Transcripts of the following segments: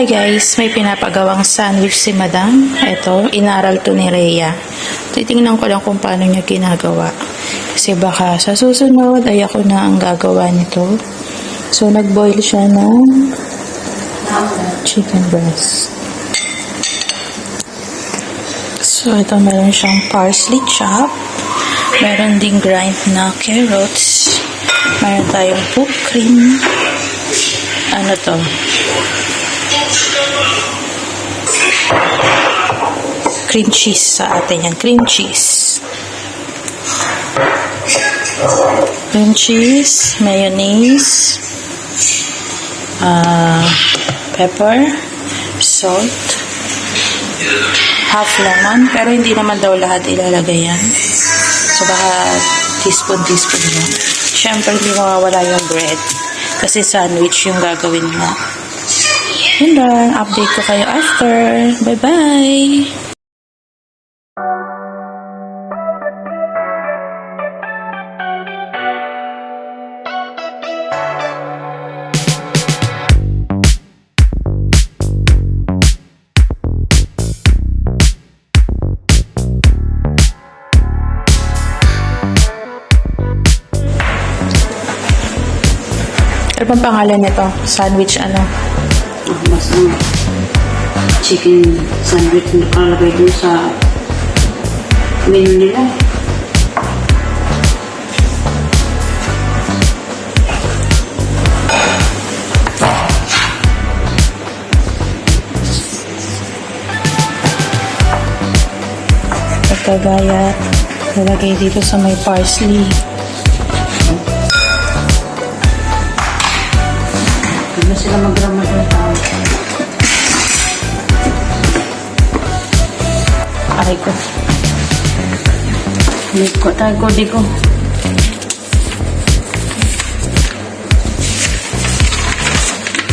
Hi guys, may pinapagawang sandwich si Madam. Ito, inaral to ni Rhea. Titingnan ko lang kung paano niya ginagawa. Kasi baka sa susunod ay ako na ang gagawa nito. So, nag-boil siya ng chicken breast. So, ito meron siyang parsley chop. Meron ding grind na carrots. Meron tayong whipped cream. Ano to? Cream cheese sa atin yan. Cream cheese. Cream cheese, mayonnaise, pepper, salt, half lemon, pero hindi naman daw lahat ilalagay yan. So, baka teaspoon lang. Siyempre, hindi mawawala yung bread. Kasi sandwich yung gagawin mo. Yun lang. Update ko kayo after. Bye-bye! Ano bang pangalan nito? Sandwich ano? Mas chicken sandwich na nakalagay dun sa menu nila. Pagkagaya, nalagay dito sa may parsley. Hindi sila mag-rama ng tao. Aray ko. Liko tayo kodi ko.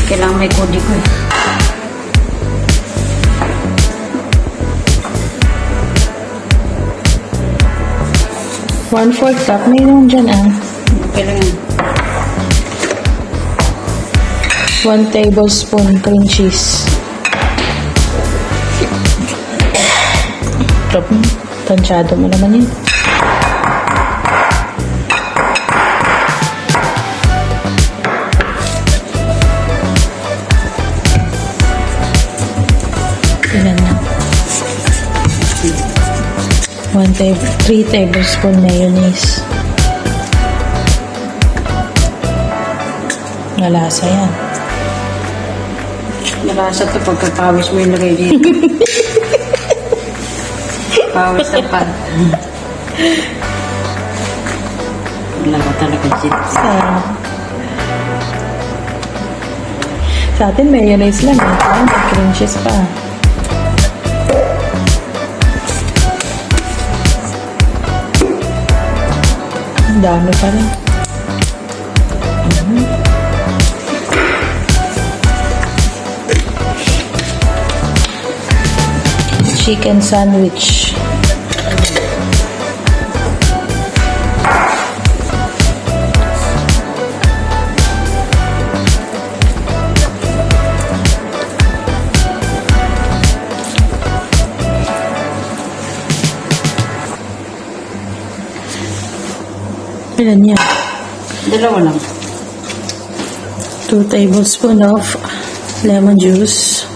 Kailangan may kodi ko eh. One-fourth cup. Mayroon dyan Kailangan. 1 tablespoon cream cheese. Tansyado mo naman yun. Ilan na? 3 tablespoon mayonnaise. Nalasa yan. Malasa to pagkapawis mo yung lagay dito. Pawis na pa. Wala ko talaga dito. Sa atin mayonnaise lang. May cream cheese pa. Ang dami pa rin. Chicken sandwich. Ilan yan? Dalawa lang. 2 tablespoons of lemon juice.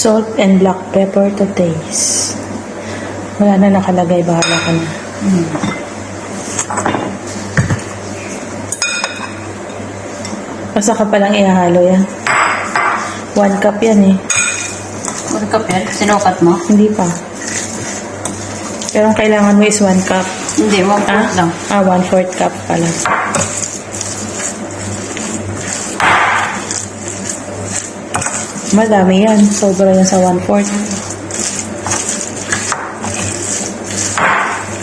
Salt and black pepper to taste. Wala na nakalagay, bahala ka na. Basta ka palang ihahalo yan. 1 cup yan eh. 1 cup yan? Sinukat mo? Hindi pa. Pero ang kailangan mo is 1 cup. Hindi, 1/4 lang. 1/4 cup pala. Madami yan. Sobra yan sa 1/4.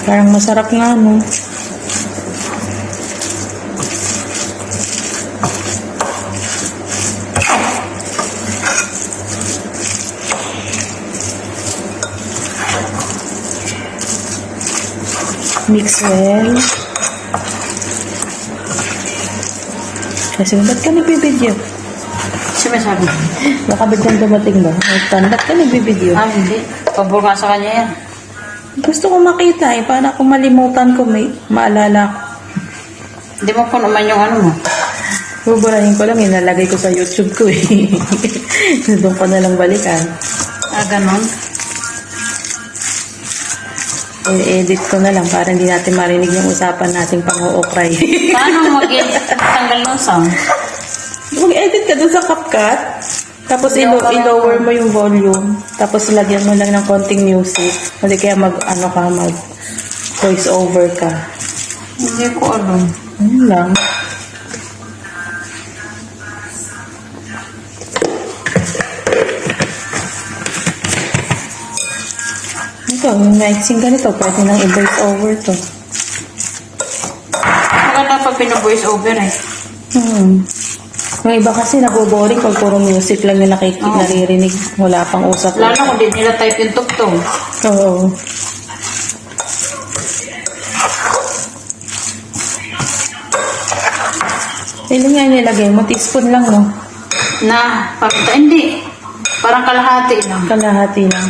Parang masarap nga, no? Mix well. Kasi ba't ka nagbibideo? Sinasabi. Baka biglang dumating ba? Ba't ka nagbibideo? Ah, hindi. Pabor nga sa kanya yan. Gusto ko makita eh. Para kung malimutan ko, may maalala ko. Hindi mo po naman yung ano mo. Buburahin ko lang, inalagay ko sa YouTube ko eh. Doon ko na lang balikan. Ah, ganon. I-edit ko na lang para hindi natin marinig yung usapan nating pang-uukray. Paano mag-tanggal ng sound? Mag-edit ka doon sa CapCut. Tapos i-lower mo yung volume. Tapos lagyan mo lang ng konting music. Kasi kaya mag voice over ka. Hindi ko alam. Ano lang. Ito, yung mixing ganito, pwede nang i-voice over to. Maganda pag pino-voice over eh. Yung iba kasi naboboring pag puro music lang yung naririnig. Wala pang usap. Lalo kung di nila type yung tugtog. Oo. Ilan nga nilagay mo? Teaspoon lang, no? Na, hindi. Parang kalahati lang. Kalahati lang.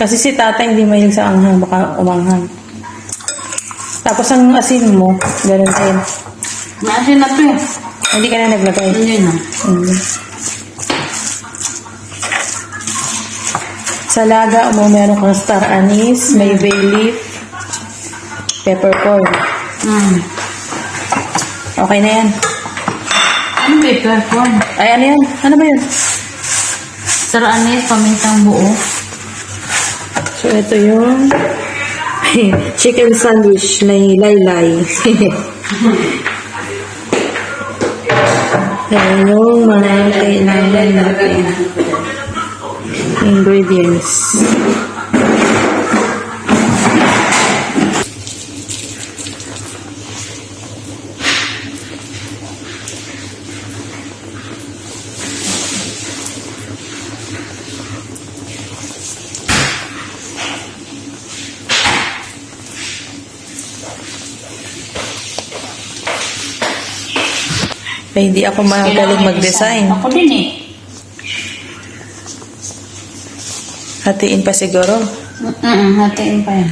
Kasi si tata hindi mahilig sa anghang, baka umanghang. Tapos ang asin mo, ganun din. Naasin na to eh. Hindi ka na naglagay. Hindi na. Sa laga mo, meron kang star anise, may bay leaf, peppercorn. Okay na yan. Ano peppercorn? Ay, ano yan? Ano ba yun? Saranis, pamintang buo. So, ito yung chicken sandwich na laylay. Ayan yung mga kailangan natin. Ingredients. Ay, hindi ako magaling mag-design. Ako din eh. Hatiin pa siguro. Hatiin pa yan.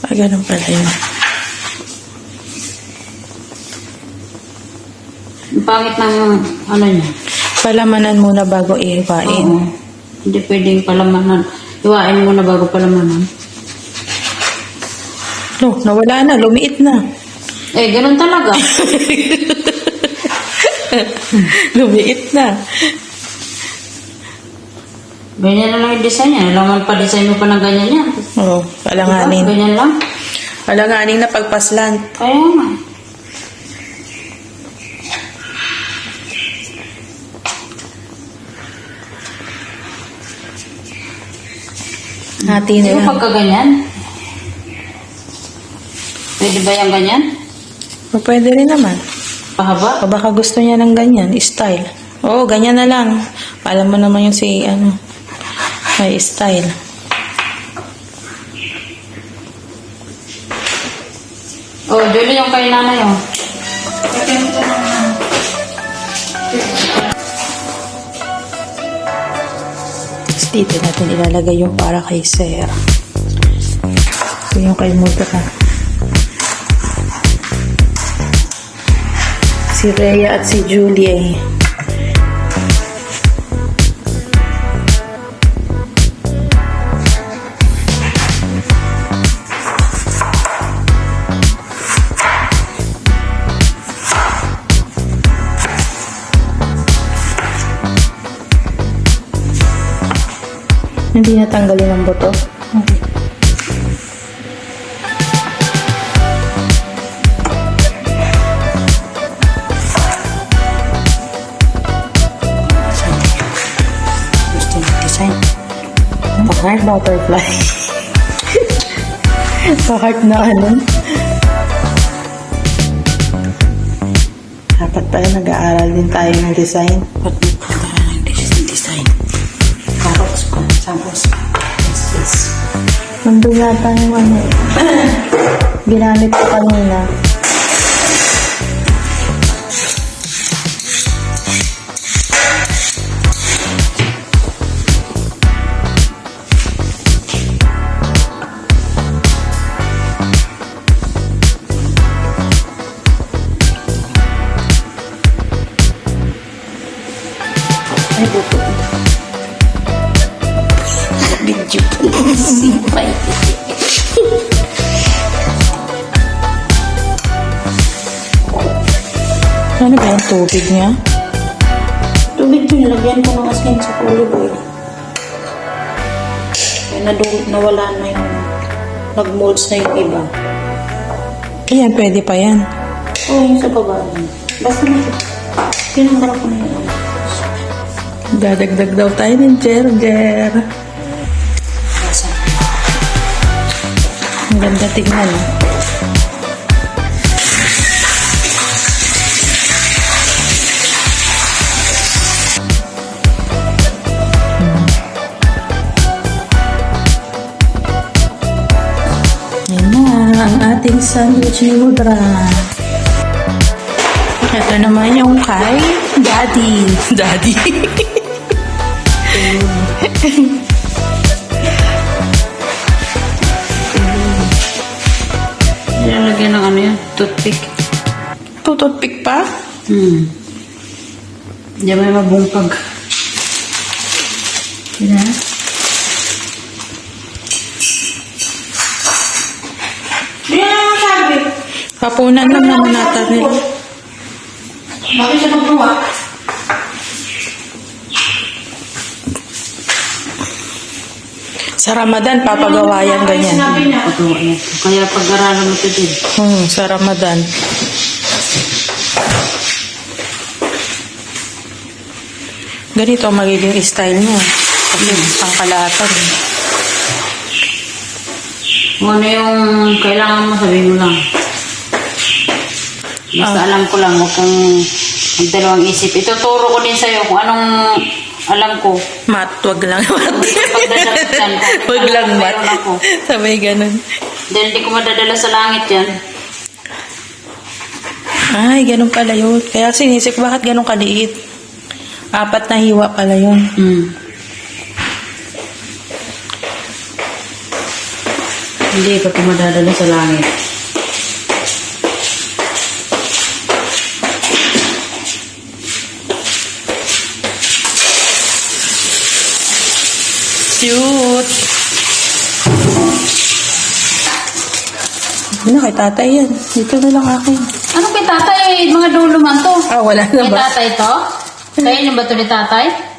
Ah, ganun pala yun. Ang pangit ng ano niya. Palamanan muna bago ihiwain. Oo. Hindi pwedeng palamanan. Iwain mo na bago palamanan. No, nawala na. Lumiit na. Eh, ganun talaga. Lumiit na. Ganyan na lang yung design niya. Alam mo pa-design mo pa ng ganyan yan. Oo, alanganin. Diba? Ganyan lang. Alanganin na pagpaslant. Kaya nga. Hati na Yung lang. pagkaganyan. Pwede ba yung ganyan? O, pwede rin naman. Pahaba? O baka gusto niya ng ganyan, style. Oo, ganyan na lang. Alam mo naman yung si, may style. Oh, Julie, yung kay nanay, oh. Tapos dito natin ilalagay yung para kay Sir. So, yung kay Mudra. Si Rhea at si Julie. Hindi natanggalin ang buto. Okay. Gusto mag-design. Pa-heart butterfly. Pa-heart na ano. Dapat pala nag-aaral din tayo ng design. Ba't nagpunta ng design? Carrots pa, sabos pa. Yes. Nandun yata yung ano. Ginamit ko kanina. Ay, buto. Video po. Sipay. Ano ba yung tubig niya? Tubig ko, nilagyan ko ng asin sa olive oil. Kaya nawala na yung nag-molds na yung iba. Ayan, pwede pa yan. Oo, yung sa baba. Basta na ito. Pinanggarap ko na yun. Dadagdag daw tayo ng Gerger. Basta. Ang ganda tignan, no? Yan na, ang ating sandwich ni Mudra. Ito naman yung kay Daddy. Daddy. Nilalagyan ng ano yan? Toothpick. Tututpik pa? Hindi may mabungkag. Yan. Hindi na masabi. Papunan lang naman natin nila. Bakit siya maggawa? Sa Ramadan, papagawa yan ganyan. Sinabi niya. Pagawa yan. Kaya pag-aralan mo ito din. Sa Ramadan. Ganito ang magiging style niya. Kasi pangkalatan. Kung ano yung kailangan mo, sabihin mo lang. Basta alam ko lang, huwag kang magdalawang isip. Ituturo ko din sa'yo kung anong alam ko. Mat, wag lang mat. Pagdadakot yan. Wag lang mat. Meron ako. Sabay ganun. Dahil hindi ko madadala sa langit yan. Ay, ganun pala yun. Kaya sinisip, bakit ganun kaliit? 4 na hiwa pala yun. Hindi ko ito madadala sa langit. Cute! Ano, kay tatay yan. Dito na lang akin. Ano kay tatay? Mga dulo man to. Ah, wala na Kay ba? tatay to? Kaya niyo ba ito ni tatay?